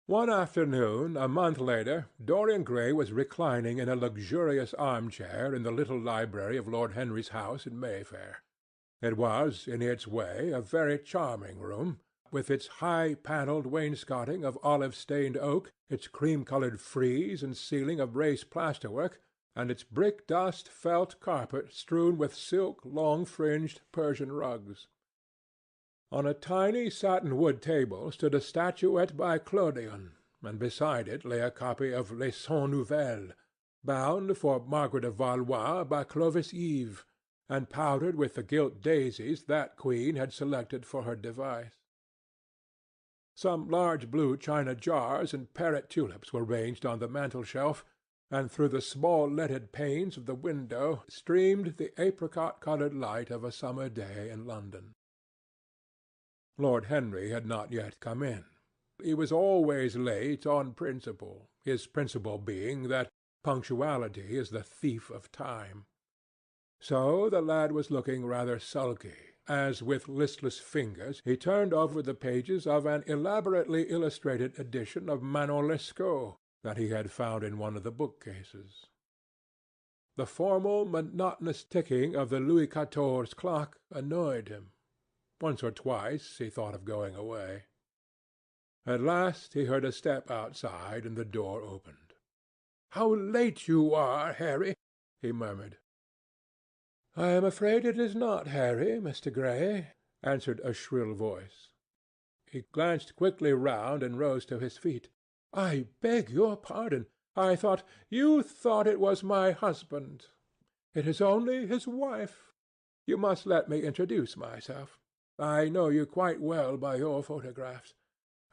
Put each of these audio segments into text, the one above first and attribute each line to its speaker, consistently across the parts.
Speaker 1: One afternoon, a month later, Dorian Gray was reclining in a luxurious armchair in the little library of Lord Henry's house in Mayfair. It was, in its way, a very charming room, with its high-panelled wainscoting of olive-stained oak, its cream-coloured frieze and ceiling of race plasterwork, and its brick-dust felt carpet strewn with silk long-fringed Persian rugs. On a tiny satin-wood table stood a statuette by Clodion, and beside it lay a copy of Liaisons Nouvelles, bound for Margaret of Valois by Clovis Eve, and powdered with the gilt daisies that queen had selected for her device. Some large blue china jars and parrot tulips were ranged on the mantel-shelf, and through the small leaded panes of the window streamed the apricot-coloured light of a summer day in London. Lord Henry had not yet come in. He was always late on principle, his principle being that punctuality is the thief of time. So the lad was looking rather sulky, as with listless fingers he turned over the pages of an elaborately illustrated edition of Manon Lescaut that he had found in one of the bookcases. The formal, monotonous ticking of the Louis XIV clock annoyed him. Once or twice he thought of going away. At last he heard a step outside, and the door opened. "How late you are, Harry!" he murmured. "I am afraid it is not Harry, Mr. Gray," answered a shrill voice. He glanced quickly round and rose to his feet. "I beg your pardon. You thought it was my husband. It is only his wife. You must let me introduce myself. I know you quite well by your photographs.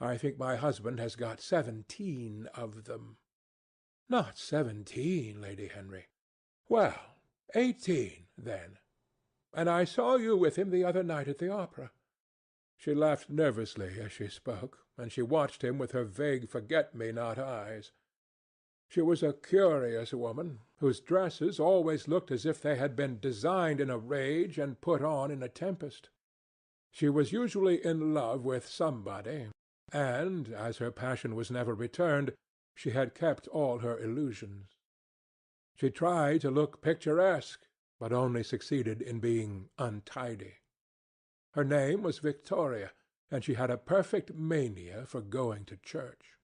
Speaker 1: I think my husband has got 17 of them." "Not 17, Lady Henry." "Well, 18, then. And I saw you with him the other night at the opera." She laughed nervously as she spoke, and she watched him with her vague forget-me-not eyes. She was a curious woman, whose dresses always looked as if they had been designed in a rage and put on in a tempest. She was usually in love with somebody, and, as her passion was never returned, she had kept all her illusions. She tried to look picturesque, but only succeeded in being untidy. Her name was Victoria, and she had a perfect mania for going to church.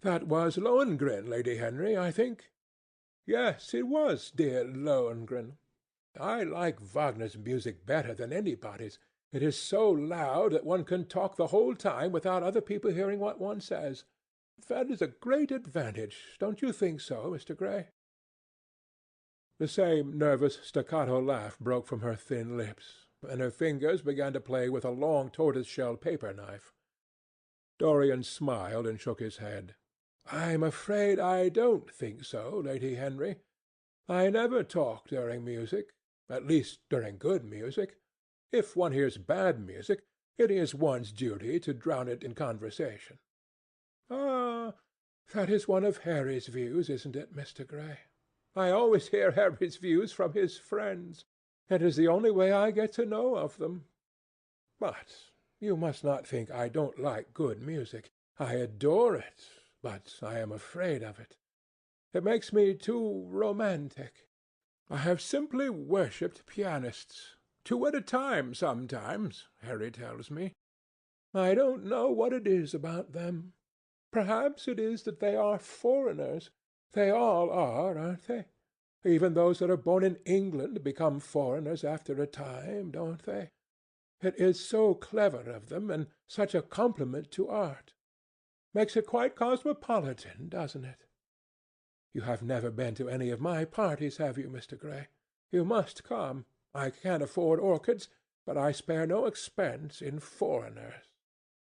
Speaker 1: "That was Lohengrin, Lady Henry, I think?" "Yes, it was dear Lohengrin. I like Wagner's music better than anybody's. It is so loud that one can talk the whole time without other people hearing what one says. That is a great advantage, don't you think so, Mr. Gray?" The same nervous staccato laugh broke from her thin lips, and her fingers began to play with a long tortoise-shell paper-knife. Dorian smiled and shook his head. "I'm afraid I don't think so, Lady Henry. I never talk during music, at least during good music. If one hears bad music, it is one's duty to drown it in conversation." "Ah, that is one of Harry's views, isn't it, Mr. Gray? I always hear Harry's views from his friends. It is the only way I get to know of them. But you must not think I don't like good music. I adore it, but I am afraid of it. It makes me too romantic. I have simply worshipped pianists. 2 at a time sometimes, Harry tells me. I don't know what it is about them. Perhaps it is that they are foreigners. They all are, aren't they? Even those that are born in England become foreigners after a time, don't they? It is so clever of them, and such a compliment to art. Makes it quite cosmopolitan, doesn't it? You have never been to any of my parties, have you, Mr. Gray? You must come. I can't afford orchids, but I spare no expense in foreigners.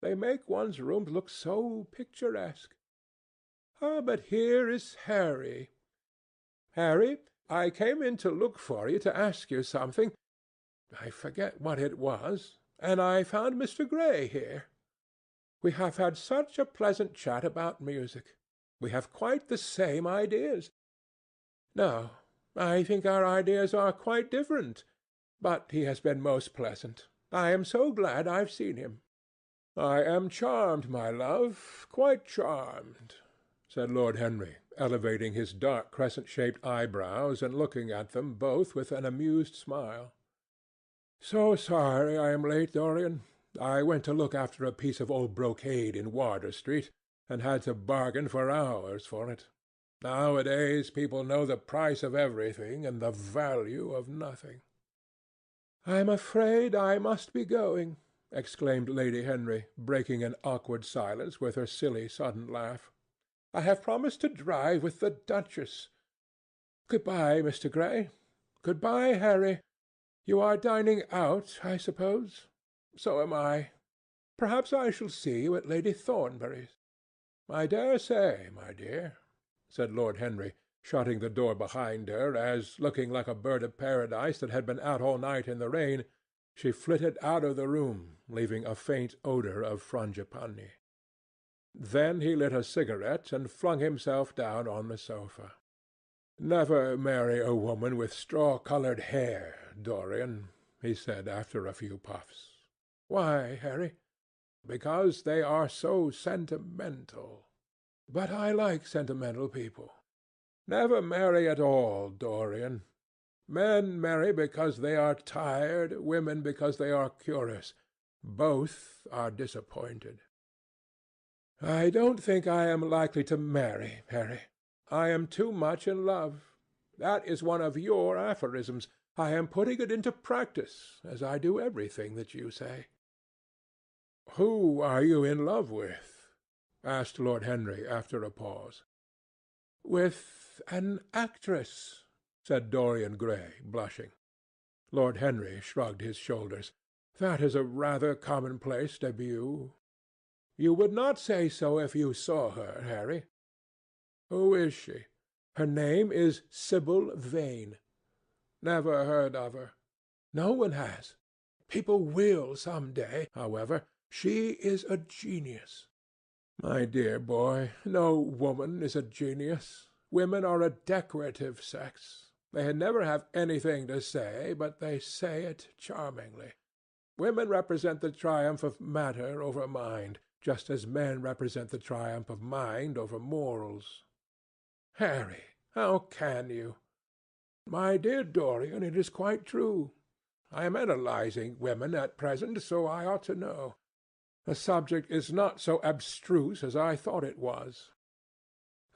Speaker 1: They make one's rooms look so picturesque. Ah, but here is Harry. Harry, I came in to look for you to ask you something. I forget what it was, and I found Mr. Gray here. We have had such a pleasant chat about music. We have quite the same ideas. No, I think our ideas are quite different, but he has been most pleasant. I am so glad I've seen him. "I am charmed, my love, quite charmed," said Lord Henry, elevating his dark crescent-shaped eyebrows and looking at them both with an amused smile. "So sorry I am late, Dorian. I went to look after a piece of old brocade in Wardour Street, and had to bargain for hours for it. Nowadays people know the price of everything and the value of nothing." "I'm afraid I must be going," exclaimed Lady Henry, breaking an awkward silence with her silly sudden laugh. "I have promised to drive with the Duchess. Good-bye, Mr. Gray. Good-bye, Harry. You are dining out, I suppose? So am I. Perhaps I shall see you at Lady Thornbury's." "I dare say, my dear," said Lord Henry, shutting the door behind her as, looking like a bird of paradise that had been out all night in the rain, she flitted out of the room, leaving a faint odour of frangipani. Then he lit a cigarette and flung himself down on the sofa. "Never marry a woman with straw-coloured hair, Dorian," he said after a few puffs. "Why, Harry?" "Because they are so sentimental." "But I like sentimental people." "Never marry at all, Dorian. Men marry because they are tired, women because they are curious. Both are disappointed." "I don't think I am likely to marry, Harry. I am too much in love. That is one of your aphorisms. I am putting it into practice, as I do everything that you say." "Who are you in love with?" asked Lord Henry after a pause. "With an actress," said Dorian Gray, blushing. Lord Henry shrugged his shoulders. "That is a rather commonplace debut." "You would not say so if you saw her, Harry." "Who is she?" "Her name is Sibyl Vane." "Never heard of her." "No one has. People will some day, however. She is a genius." "My dear boy, no woman is a genius. Women are a decorative sex. They never have anything to say, but they say it charmingly. Women represent the triumph of matter over mind, just as men represent the triumph of mind over morals." "Harry, how can you?" "My dear Dorian, it is quite true. I am analyzing women at present, so I ought to know. The subject is not so abstruse as I thought it was.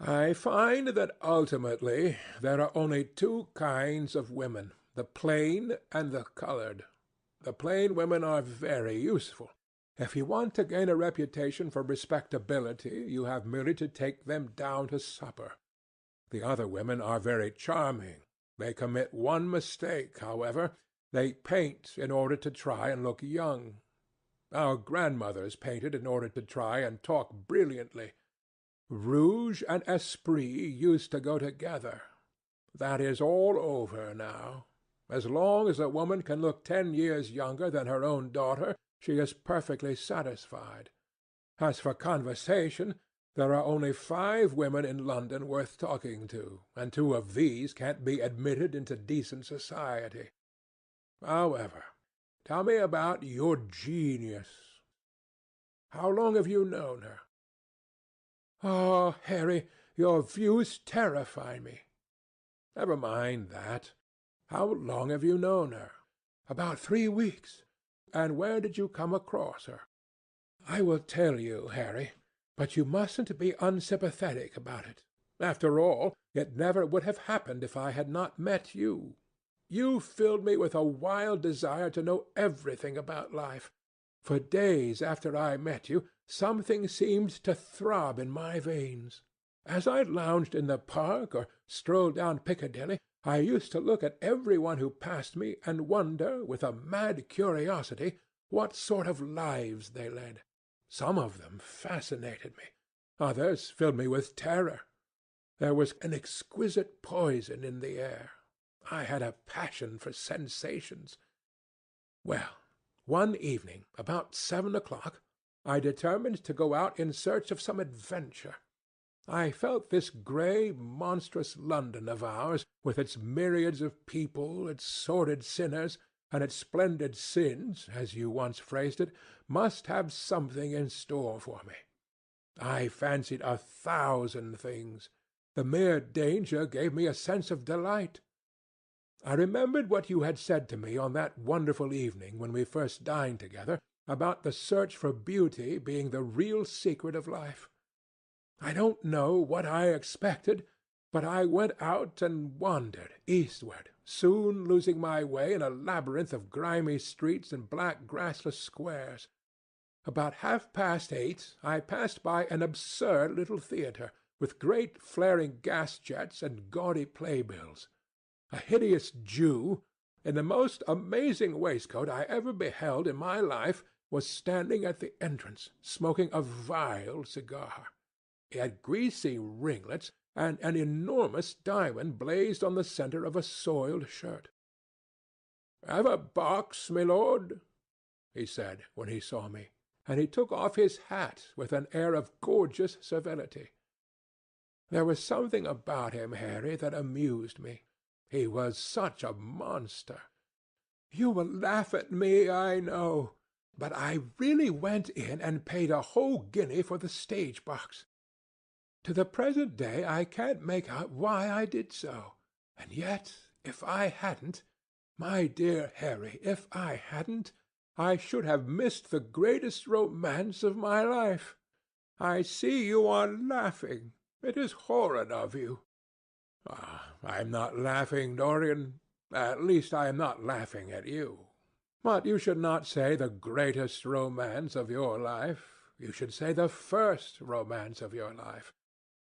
Speaker 1: I find that ultimately there are only two kinds of women, the plain and the coloured. The plain women are very useful. If you want to gain a reputation for respectability, you have merely to take them down to supper. The other women are very charming. They commit one mistake, however. They paint in order to try and look young. Our grandmothers painted in order to try and talk brilliantly. Rouge and esprit used to go together. That is all over now. As long as a woman can look 10 years younger than her own daughter, she is perfectly satisfied. As for conversation, there are only 5 women in London worth talking to, and 2 of these can't be admitted into decent society. However, tell me about your genius. How long have you known her?" "Ah, Harry, your views terrify me." "Never mind that. How long have you known her?" "About 3 weeks." "And where did you come across her?" "I will tell you, Harry, but you mustn't be unsympathetic about it. After all, it never would have happened if I had not met you. You filled me with a wild desire to know everything about life. For days after I met you, something seemed to throb in my veins. As I lounged in the park or strolled down Piccadilly, I used to look at every one who passed me and wonder, with a mad curiosity, what sort of lives they led. Some of them fascinated me. Others filled me with terror. There was an exquisite poison in the air. I had a passion for sensations. Well, one evening, about 7 o'clock, I determined to go out in search of some adventure. I felt this grey, monstrous London of ours, with its myriads of people, its sordid sinners, and its splendid sins, as you once phrased it, must have something in store for me. I fancied 1,000 things. The mere danger gave me a sense of delight. I remembered what you had said to me on that wonderful evening when we first dined together, about the search for beauty being the real secret of life. I don't know what I expected, but I went out and wandered eastward, soon losing my way in a labyrinth of grimy streets and black grassless squares. About 8:30 I passed by an absurd little theatre, with great flaring gas-jets and gaudy playbills. A hideous Jew, in the most amazing waistcoat I ever beheld in my life, was standing at the entrance, smoking a vile cigar. He had greasy ringlets, and an enormous diamond blazed on the centre of a soiled shirt. "Have a box, my lord?" he said, when he saw me, and he took off his hat with an air of gorgeous civility. There was something about him, Harry, that amused me. He was such a monster. You will laugh at me, I know, but I really went in and paid a whole guinea for the stage box. To the present day I can't make out why I did so, and yet if I hadn't, my dear Harry, if I hadn't, I should have missed the greatest romance of my life. I see you are laughing. It is horrid of you." "I am not laughing, Dorian. At least I am not laughing at you. But you should not say the greatest romance of your life. You should say the first romance of your life.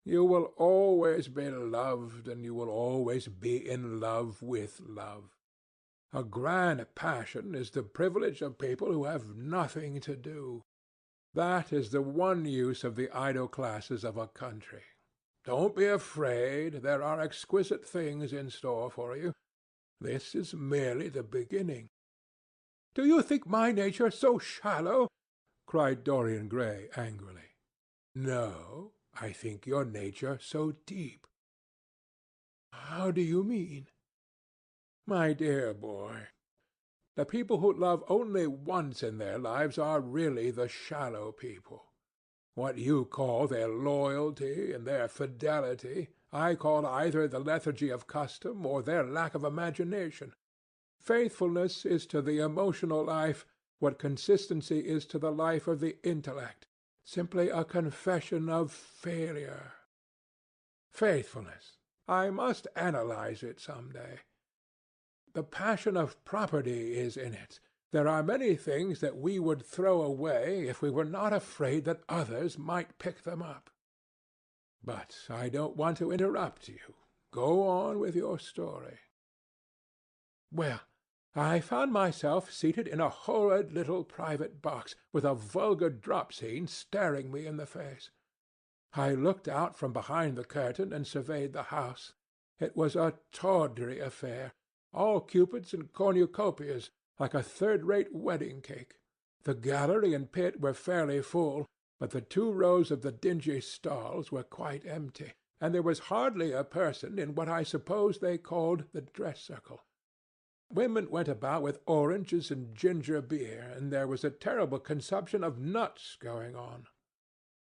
Speaker 1: You will always be loved, and you will always be in love with love. A grand passion is the privilege of people who have nothing to do. That is the one use of the idle classes of a country. Don't be afraid. There are exquisite things in store for you. This is merely the beginning." "Do you think my nature so shallow?" cried Dorian Gray angrily. "No, I think your nature so deep." "How do you mean?" "My dear boy, the people who love only once in their lives are really the shallow people. What you call their loyalty and their fidelity, I call either the lethargy of custom or their lack of imagination. Faithfulness is to the emotional life what consistency is to the life of the intellect, simply a confession of failure. Faithfulness. I must analyze it some day. The passion of property is in it. There are many things that we would throw away if we were not afraid that others might pick them up. But I don't want to interrupt you. Go on with your story." "Well, I found myself seated in a horrid little private box, with a vulgar drop scene staring me in the face. I looked out from behind the curtain and surveyed the house. It was a tawdry affair, all cupids and cornucopias, like a third-rate wedding-cake. The gallery and pit were fairly full, but the 2 rows of the dingy stalls were quite empty, and there was hardly a person in what I suppose they called the dress-circle. Women went about with oranges and ginger beer, and there was a terrible consumption of nuts going on.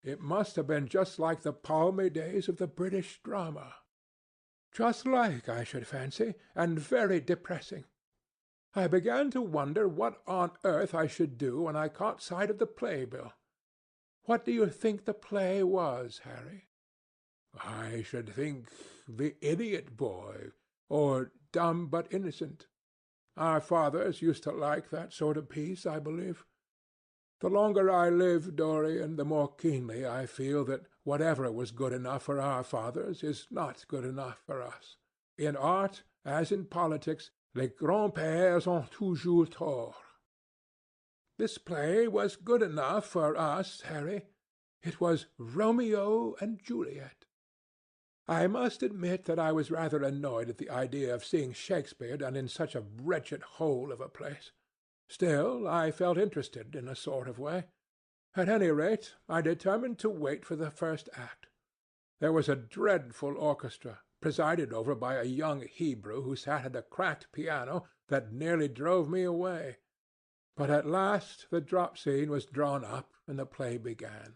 Speaker 1: It must have been just like the palmy days of the British drama. Just like, I should fancy, and very depressing. I began to wonder what on earth I should do when I caught sight of the playbill. What do you think the play was, Harry?" "I should think The Idiot Boy, or Dumb but Innocent. Our fathers used to like that sort of piece, I believe. The longer I live, Dorian, the more keenly I feel that whatever was good enough for our fathers is not good enough for us. In art, as in politics, les grands-pères ont toujours tort. This play was good enough for us, Harry. It was Romeo and Juliet. I must admit that I was rather annoyed at the idea of seeing Shakespeare done in such a wretched hole of a place. Still, I felt interested in a sort of way. At any rate, I determined to wait for the first act. There was a dreadful orchestra, presided over by a young Hebrew who sat at a cracked piano, that nearly drove me away. But at last the drop scene was drawn up, and the play began.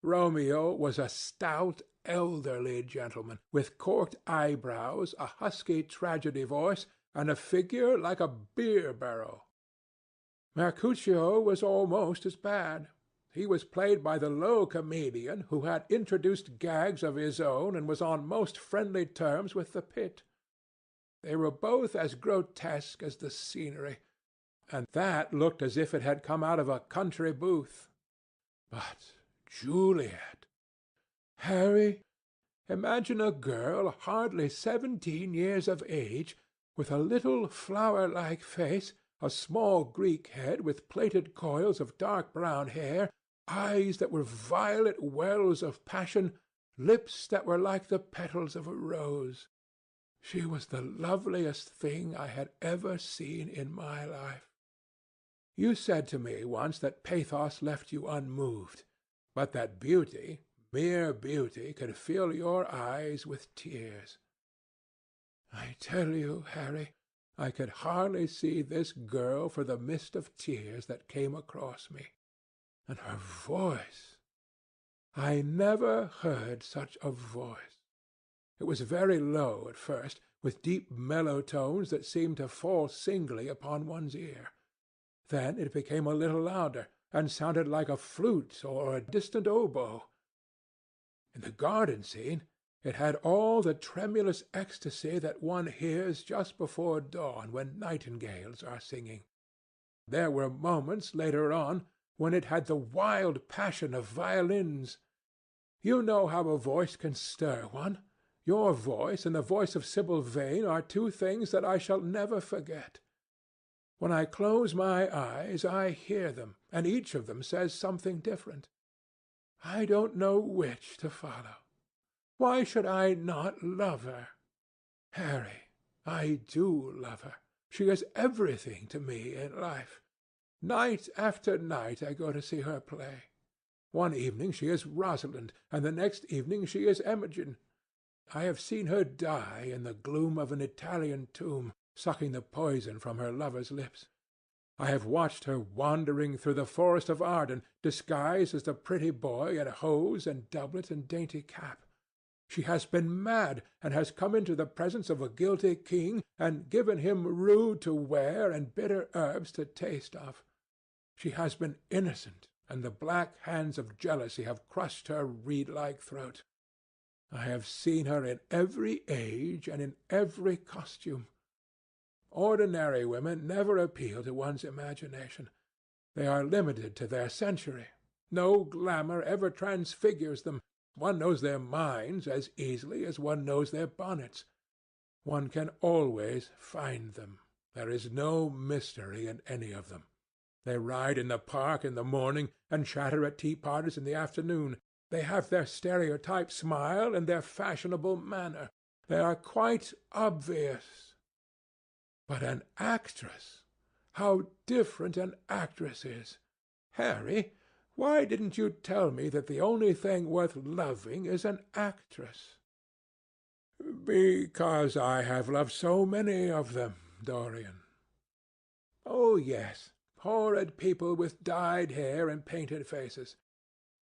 Speaker 1: Romeo was a stout, elderly gentleman, with corked eyebrows, a husky tragedy voice, and a figure like a beer-barrel. Mercutio was almost as bad. He was played by the low comedian who had introduced gags of his own and was on most friendly terms with the pit. They were both as grotesque as the scenery, and that looked as if it had come out of a country booth. But Juliet! Harry, imagine a girl hardly 17 years of age, with a little flower-like face, a small Greek head with plaited coils of dark brown hair, eyes that were violet wells of passion, lips that were like the petals of a rose. She was the loveliest thing I had ever seen in my life. You said to me once that pathos left you unmoved, but that beauty, mere beauty, could fill your eyes with tears. I tell you, Harry, I could hardly see this girl for the mist of tears that came across me. And her voice! I never heard such a voice. It was very low at first, with deep mellow tones that seemed to fall singly upon one's ear. Then it became a little louder, and sounded like a flute or a distant oboe. In the garden scene it had all the tremulous ecstasy that one hears just before dawn when nightingales are singing. There were moments later on when it had the wild passion of violins. You know how a voice can stir one. Your voice and the voice of Sibyl Vane are two things that I shall never forget. When I close my eyes I hear them, and each of them says something different. I don't know which to follow. Why should I not love her? Harry, I do love her. She is everything to me in life. Night after night I go to see her play. One evening she is Rosalind, and the next evening she is Imogen. I have seen her die in the gloom of an Italian tomb, sucking the poison from her lover's lips. I have watched her wandering through the forest of Arden, disguised as the pretty boy in hose and doublet and dainty cap. She has been mad, and has come into the presence of a guilty king, and given him rue to wear and bitter herbs to taste of. She has been innocent, and the black hands of jealousy have crushed her reed-like throat. I have seen her in every age and in every costume. Ordinary women never appeal to one's imagination. They are limited to their century. No glamour ever transfigures them. One knows their minds as easily as one knows their bonnets. One can always find them. There is no mystery in any of them. They ride in the park in the morning, and chatter at tea-parties in the afternoon. They have their stereotyped smile and their fashionable manner. They are quite obvious. But an actress! How different an actress is! Harry, why didn't you tell me that the only thing worth loving is an actress? Because I have loved so many of them, Dorian. Oh, yes, horrid people with dyed hair and painted faces.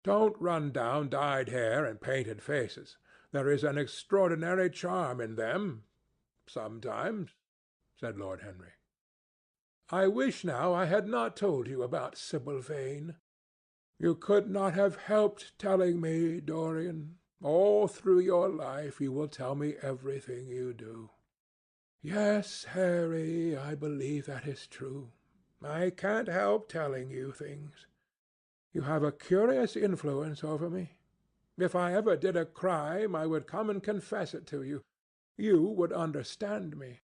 Speaker 1: Don't run down dyed hair and painted faces. There is an extraordinary charm in them, sometimes, said Lord Henry. I wish now I had not told you about Sibyl Vane. You could not have helped telling me, Dorian. All through your life you will tell me everything you do. Yes, Harry, I believe that is true. I can't help telling you things. You have a curious influence over me. If I ever did a crime, I would come and confess it to you. You would understand me.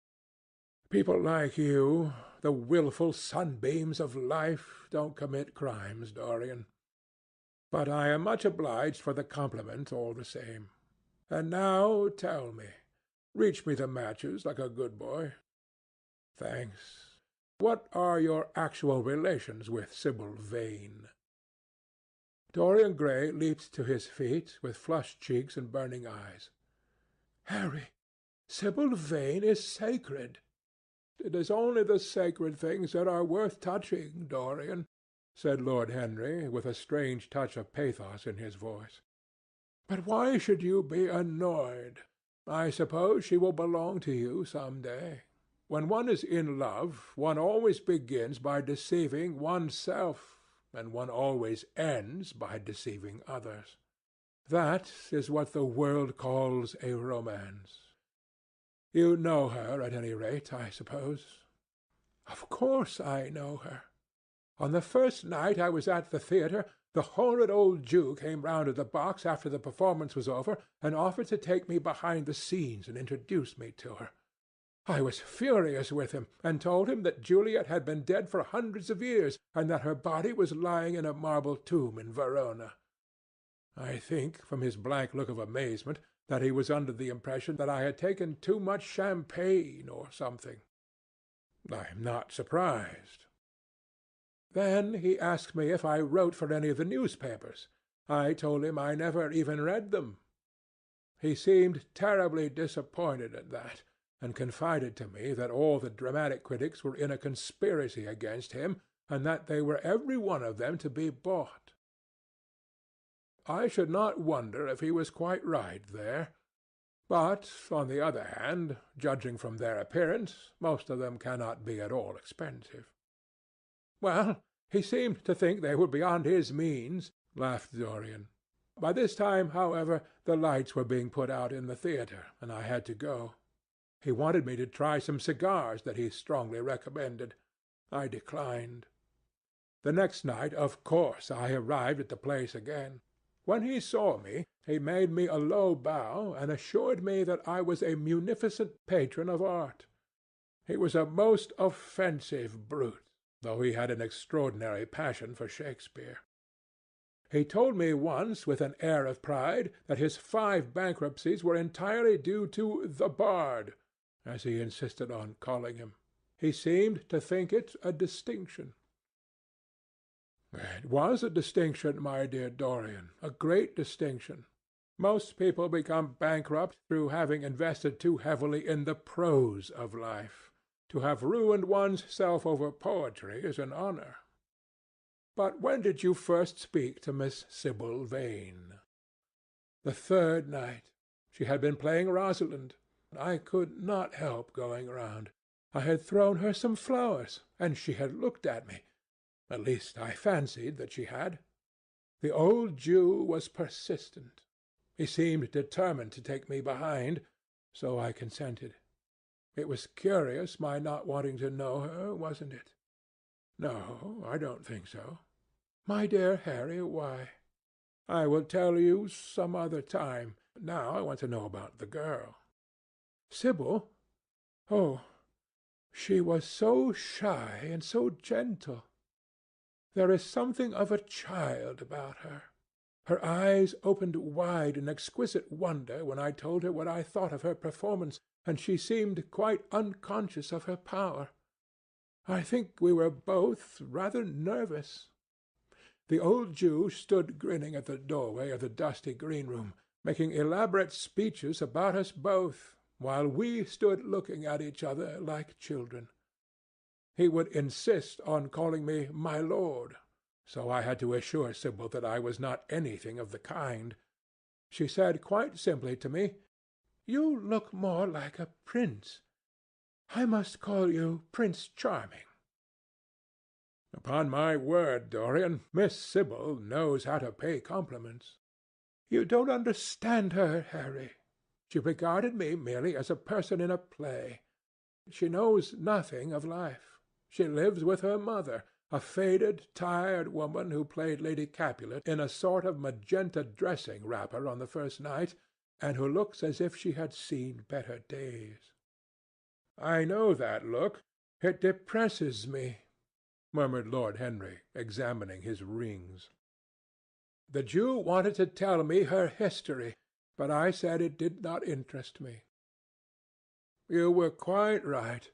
Speaker 1: People like you, the wilful sunbeams of life, don't commit crimes, Dorian. But I am much obliged for the compliment all the same. And now tell me. Reach me the matches like a good boy. Thanks. What are your actual relations with Sibyl Vane? Dorian Gray leaped to his feet with flushed cheeks and burning eyes. Harry, Sibyl Vane is sacred. It is only the sacred things that are worth touching, Dorian," said Lord Henry, with a strange touch of pathos in his voice. "But why should you be annoyed? I suppose she will belong to you some day. When one is in love, one always begins by deceiving oneself, and one always ends by deceiving others. That is what the world calls a romance. You know her, at any rate, I suppose?" "Of course I know her. On the first night I was at the theatre, the horrid old Jew came round to the box after the performance was over and offered to take me behind the scenes and introduce me to her. I was furious with him, and told him that Juliet had been dead for hundreds of years, and that her body was lying in a marble tomb in Verona. I think, from his blank look of amazement, that he was under the impression that I had taken too much champagne or something. I am not surprised. Then he asked me if I wrote for any of the newspapers. I told him I never even read them. He seemed terribly disappointed at that, and confided to me that all the dramatic critics were in a conspiracy against him, and that they were every one of them to be bought. I should not wonder if he was quite right there. But, on the other hand, judging from their appearance, most of them cannot be at all expensive." "Well, he seemed to think they were beyond his means," laughed Dorian. "By this time, however, the lights were being put out in the theatre, and I had to go. He wanted me to try some cigars that he strongly recommended. I declined. The next night, of course, I arrived at the place again. When he saw me, he made me a low bow and assured me that I was a munificent patron of art. He was a most offensive brute, though he had an extraordinary passion for Shakespeare. He told me once with an air of pride that his 5 bankruptcies were entirely due to the Bard, as he insisted on calling him. He seemed to think it a distinction. It was a distinction, my dear Dorian, a great distinction. Most people become bankrupt through having invested too heavily in the prose of life. To have ruined one's self over poetry is an honor. But when did you first speak to Miss Sibyl Vane?" "The 3rd night. She had been playing Rosalind. I could not help going round. I had thrown her some flowers, and she had looked at me. At least I fancied that she had. The old Jew was persistent. He seemed determined to take me behind, so I consented. It was curious my not wanting to know her, wasn't it?" "No, I don't think so." "My dear Harry, why?" "I will tell you some other time. Now I want to know about the girl." "Sibyl? Oh, she was so shy and so gentle. There is something of a child about her. Her eyes opened wide in exquisite wonder when I told her what I thought of her performance, and she seemed quite unconscious of her power. I think we were both rather nervous. The old Jew stood grinning at the doorway of the dusty green-room, making elaborate speeches about us both, while we stood looking at each other like children. He would insist on calling me my lord, so I had to assure Sibyl that I was not anything of the kind. She said quite simply to me, 'You look more like a prince. I must call you Prince Charming.'" "Upon my word, Dorian, Miss Sibyl knows how to pay compliments." "You don't understand her, Harry. She regarded me merely as a person in a play. She knows nothing of life. She lives with her mother, a faded, tired woman who played Lady Capulet in a sort of magenta dressing-wrapper on the first night, and who looks as if she had seen better days." "I know that look. It depresses me," murmured Lord Henry, examining his rings. "The Jew wanted to tell me her history, but I said it did not interest me." "You were quite right.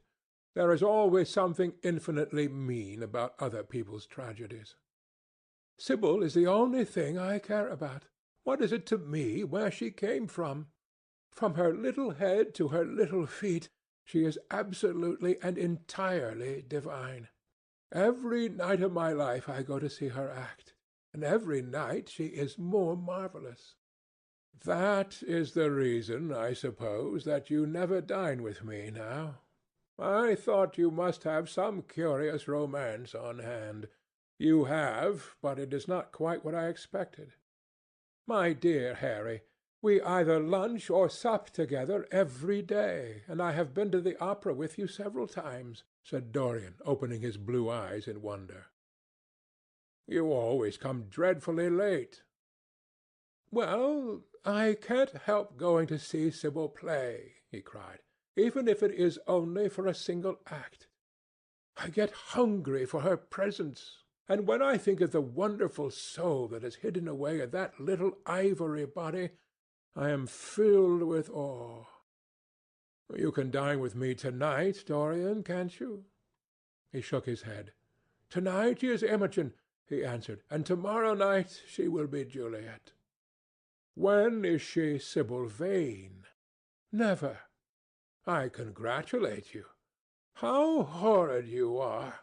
Speaker 1: There is always something infinitely mean about other people's tragedies." "Sibyl is the only thing I care about. What is it to me where she came from? From her little head to her little feet, She is absolutely and entirely divine. Every night of my life I go to see her act, and every night she is more marvellous. That is the reason, I suppose, that you never dine with me now. I thought you must have some curious romance on hand. You have, but it is not quite what I expected. My dear Harry, we either lunch or sup together every day, and I have been to the opera with you several times," said Dorian, opening his blue eyes in wonder. "You always come dreadfully late." "Well, I can't help going to see Sibyl play," he cried, "even if it is only for a single act. I get hungry for her presence, and when I think of the wonderful soul that is hidden away in that little ivory body, I am filled with awe. You can dine with me to-night, Dorian, can't you?" He shook his head. "To-night she is Imogen," he answered, "and to-morrow night she will be Juliet." "When is she Sibyl Vane?" "Never." "I congratulate you." "How horrid you are!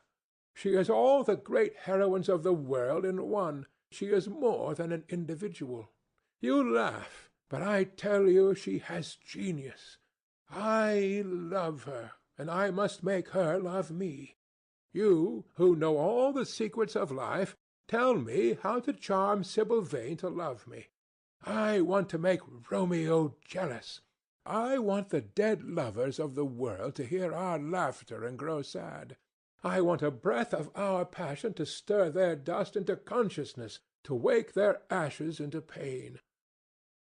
Speaker 1: She is all the great heroines of the world in one. She is more than an individual. You laugh, but I tell you she has genius. I love her, and I must make her love me. You, who know all the secrets of life, tell me how to charm Sibyl Vane to love me. I want to make Romeo jealous. I want the dead lovers of the world to hear our laughter and grow sad. I want a breath of our passion to stir their dust into consciousness, to wake their ashes into pain.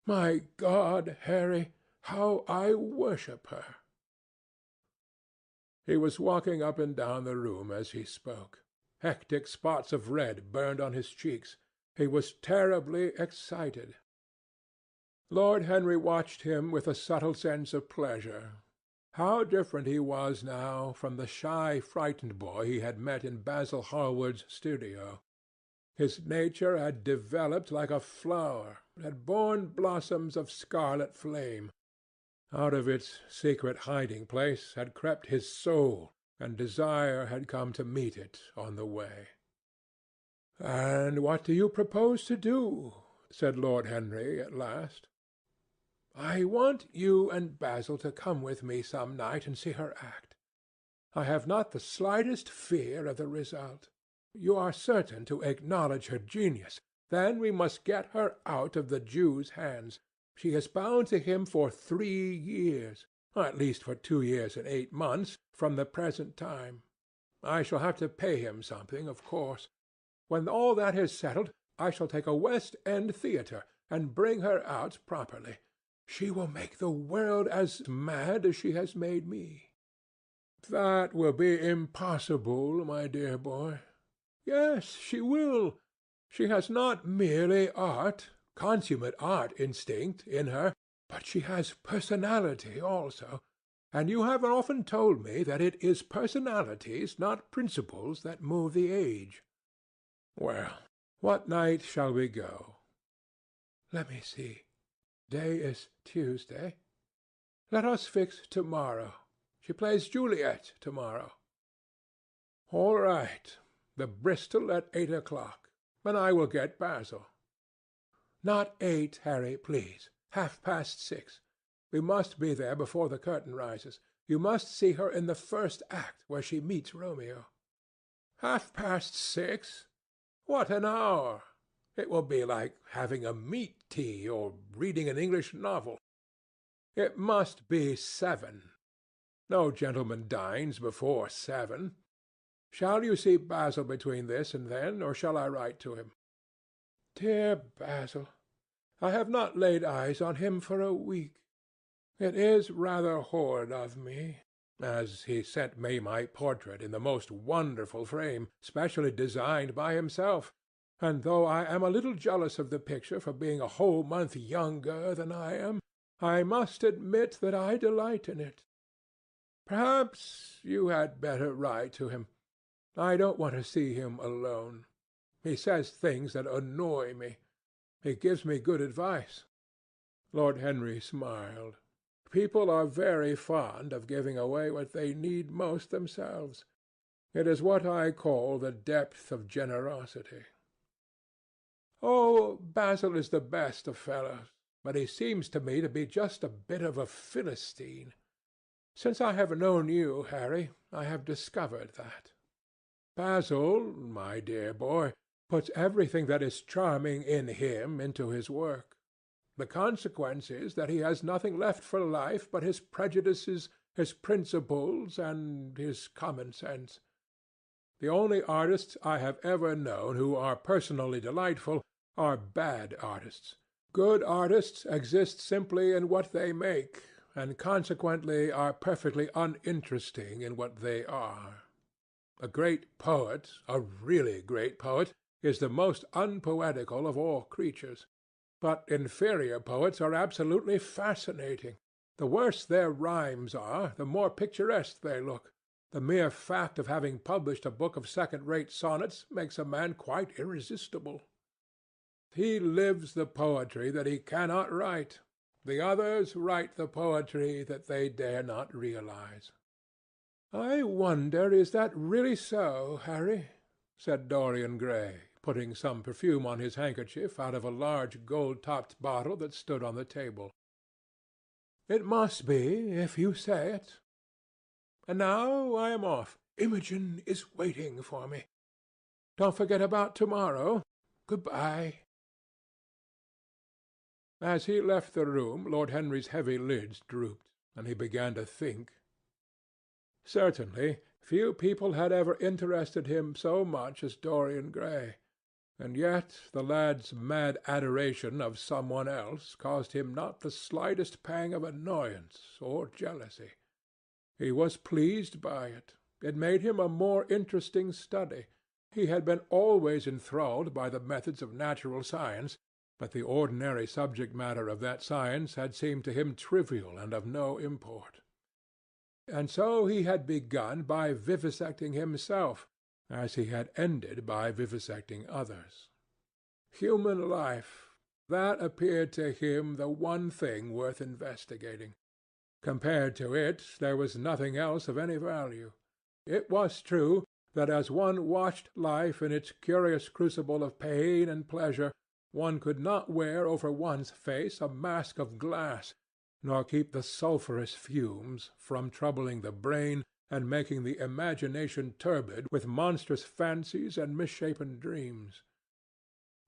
Speaker 1: My God, Harry, how I worship her!" He was walking up and down the room as he spoke. Hectic spots of red burned on his cheeks. He was terribly excited. Lord Henry watched him with a subtle sense of pleasure. How different he was now from the shy, frightened boy he had met in Basil Hallward's studio. His nature had developed like a flower, had borne blossoms of scarlet flame. Out of its secret hiding-place had crept his soul, and desire had come to meet it on the way. "And what do you propose to do?" said Lord Henry at last. "I want you and Basil to come with me some night and see her act. I have not the slightest fear of the result. You are certain to acknowledge her genius. Then we must get her out of the Jew's hands. She is bound to him for 3 years, at least for 2 years and 8 months, from the present time. I shall have to pay him something, of course. When all that is settled, I shall take a West End theatre, and bring her out properly. She will make the world as mad as she has made me." "That will be impossible, my dear boy." "Yes, she will. She has not merely art, consummate art instinct, in her, but she has personality also. And you have often told me that it is personalities, not principles, that move the age. Well, what night shall we go?" "Let me see. Day is Tuesday. Let us fix to-morrow. She plays Juliet to-morrow." "All right. The Bristol at 8 o'clock. And I will get Basil." "Not 8, Harry, please. 6:30. We must be there before the curtain rises. You must see her in the first act, where she meets Romeo." 6:30? What an hour! It will be like having a meat tea or reading an English novel. It must be 7. No gentleman dines before 7. Shall you see Basil between this and then, or shall I write to him?" "Dear Basil! I have not laid eyes on him for a week. It is rather horrid of me, as he sent me my portrait in the most wonderful frame, specially designed by himself, and though I am a little jealous of the picture for being a whole month younger than I am, I must admit that I delight in it. Perhaps you had better write to him. I don't want to see him alone. He says things that annoy me. He gives me good advice." Lord Henry smiled. People are very fond of giving away what they need most themselves. It is what I call the depth of generosity. Oh, Basil is the best of fellows, but he seems to me to be just a bit of a Philistine. Since I have known you, Harry, I have discovered that. Basil, my dear boy, puts everything that is charming in him into his work. The consequence is that he has nothing left for life but his prejudices, his principles, and his common sense. The only artists I have ever known who are personally delightful are bad artists. Good artists exist simply in what they make, and consequently are perfectly uninteresting in what they are. A great poet, a really great poet, is the most unpoetical of all creatures. But inferior poets are absolutely fascinating. The worse their rhymes are, the more picturesque they look. The mere fact of having published a book of second-rate sonnets makes a man quite irresistible. He lives the poetry that he cannot write. The others write the poetry that they dare not realize. "I wonder is that really so, Harry?" said Dorian Gray, putting some perfume on his handkerchief out of a large gold-topped bottle that stood on the table. "It must be, if you say it. And now I am off. Imogen is waiting for me. Don't forget about tomorrow. Good-bye." As he left the room, Lord Henry's heavy lids drooped, and he began to think. Certainly, few people had ever interested him so much as Dorian Gray, and yet the lad's mad adoration of some one else caused him not the slightest pang of annoyance or jealousy. He was pleased by it. It made him a more interesting study. He had been always enthralled by the methods of natural science, but the ordinary subject matter of that science had seemed to him trivial and of no import. And so he had begun by vivisecting himself, as he had ended by vivisecting others. Human life, that appeared to him the one thing worth investigating. Compared to it, there was nothing else of any value. It was true that as one watched life in its curious crucible of pain and pleasure, one could not wear over one's face a mask of glass, nor keep the sulphurous fumes from troubling the brain and making the imagination turbid with monstrous fancies and misshapen dreams.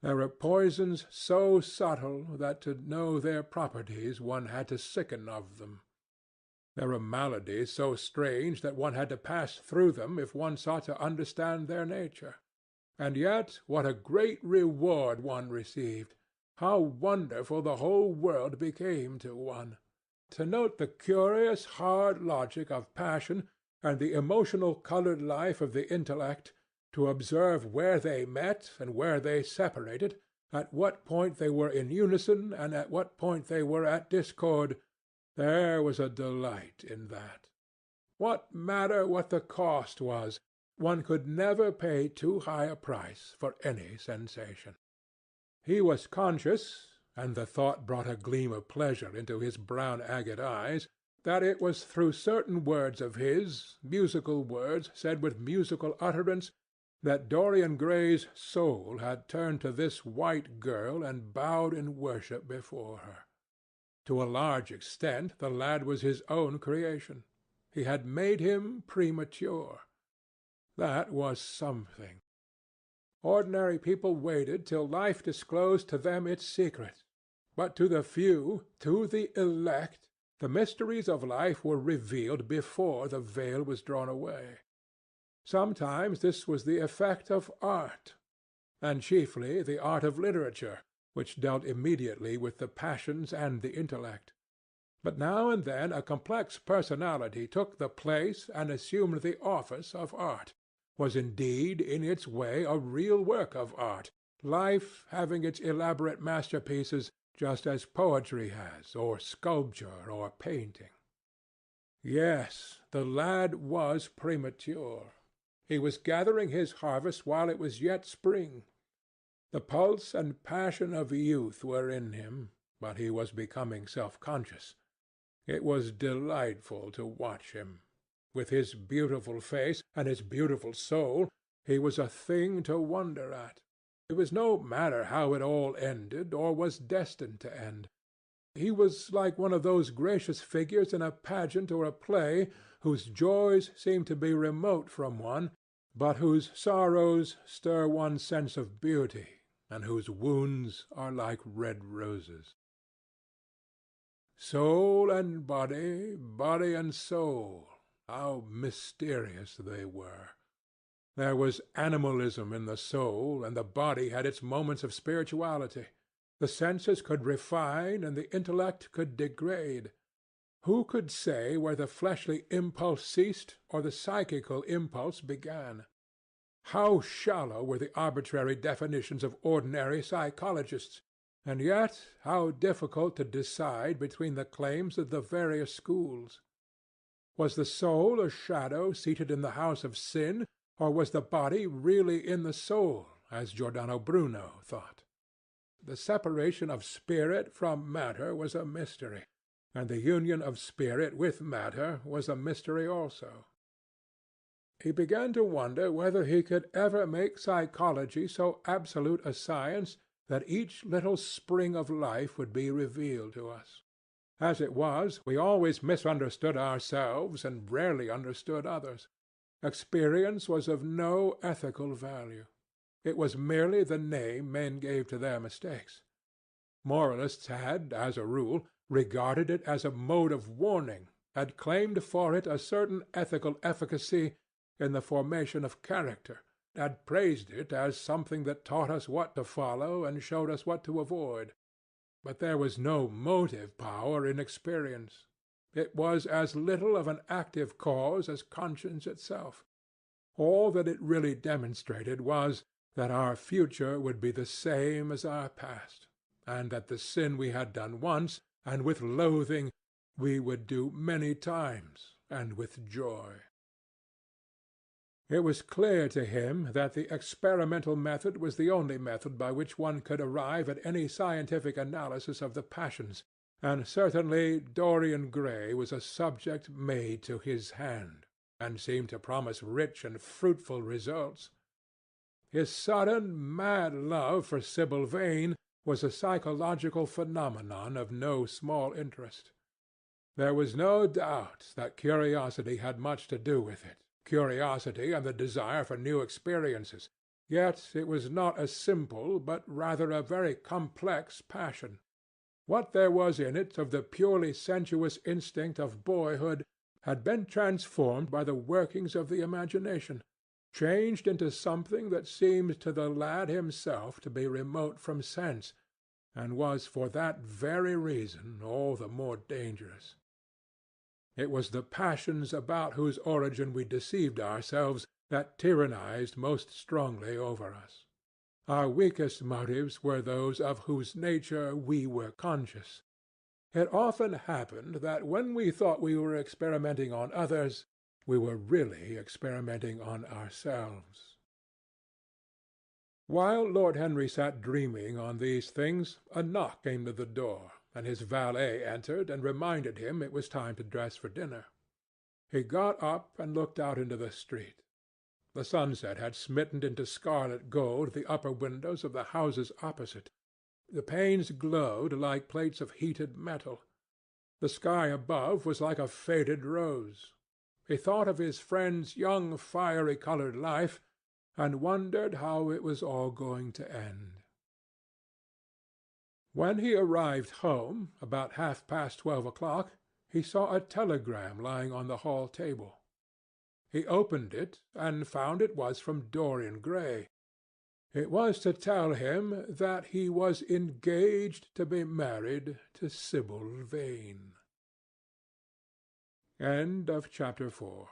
Speaker 1: There are poisons so subtle that to know their properties one had to sicken of them. There are maladies so strange that one had to pass through them if one sought to understand their nature. And yet what a great reward one received! How wonderful the whole world became to one! To note the curious hard logic of passion and the emotional colored life of the intellect, to observe where they met and where they separated, at what point they were in unison and at what point they were at discord, there was a delight in that. What matter what the cost was? One could never pay too high a price for any sensation. He was conscious, and the thought brought a gleam of pleasure into his brown agate eyes, that it was through certain words of his, musical words said with musical utterance, that Dorian Gray's soul had turned to this white girl and bowed in worship before her. To a large extent the lad was his own creation. He had made him premature. That was something. Ordinary people waited till life disclosed to them its secrets. But to the few, to the elect, the mysteries of life were revealed before the veil was drawn away. Sometimes this was the effect of art, and chiefly the art of literature, which dealt immediately with the passions and the intellect. But now and then a complex personality took the place and assumed the office of art, was indeed in its way a real work of art, life having its elaborate masterpieces just as poetry has, or sculpture, or painting. Yes, the lad was premature. He was gathering his harvest while it was yet spring. The pulse and passion of youth were in him, but he was becoming self-conscious. It was delightful to watch him. With his beautiful face and his beautiful soul, he was a thing to wonder at. It was no matter how it all ended, or was destined to end. He was like one of those gracious figures in a pageant or a play whose joys seem to be remote from one, but whose sorrows stir one's sense of beauty, and whose wounds are like red roses. Soul and body, body and soul, how mysterious they were! There was animalism in the soul, and the body had its moments of spirituality. The senses could refine, and the intellect could degrade. Who could say where the fleshly impulse ceased or the psychical impulse began? How shallow were the arbitrary definitions of ordinary psychologists, and yet how difficult to decide between the claims of the various schools! Was the soul a shadow seated in the house of sin, or was the body really in the soul, as Giordano Bruno thought? The separation of spirit from matter was a mystery, and the union of spirit with matter was a mystery also. He began to wonder whether he could ever make psychology so absolute a science that each little spring of life would be revealed to us. As it was, we always misunderstood ourselves and rarely understood others. Experience was of no ethical value. It was merely the name men gave to their mistakes. Moralists had, as a rule, regarded it as a mode of warning, had claimed for it a certain ethical efficacy in the formation of character, had praised it as something that taught us what to follow and showed us what to avoid. But there was no motive power in experience. It was as little of an active cause as conscience itself. All that it really demonstrated was that our future would be the same as our past, and that the sin we had done once, and with loathing, we would do many times, and with joy. It was clear to him that the experimental method was the only method by which one could arrive at any scientific analysis of the passions, and certainly Dorian Gray was a subject made to his hand, and seemed to promise rich and fruitful results. His sudden, mad love for Sibyl Vane was a psychological phenomenon of no small interest. There was no doubt that curiosity had much to do with it, curiosity and the desire for new experiences, yet it was not a simple, but rather a very complex passion. What there was in it of the purely sensuous instinct of boyhood had been transformed by the workings of the imagination, changed into something that seemed to the lad himself to be remote from sense, and was for that very reason all the more dangerous. It was the passions about whose origin we deceived ourselves that tyrannized most strongly over us. Our weakest motives were those of whose nature we were conscious. It often happened that when we thought we were experimenting on others, we were really experimenting on ourselves. While Lord Henry sat dreaming on these things, a knock came to the door, and his valet entered and reminded him it was time to dress for dinner. He got up and looked out into the street. The sunset had smitten into scarlet gold the upper windows of the houses opposite. The panes glowed like plates of heated metal. The sky above was like a faded rose. He thought of his friend's young fiery-coloured life, and wondered how it was all going to end. When he arrived home, about 12:30, he saw a telegram lying on the hall table. He opened it, and found it was from Dorian Gray. It was to tell him that he was engaged to be married to Sibyl Vane. End of Chapter 4.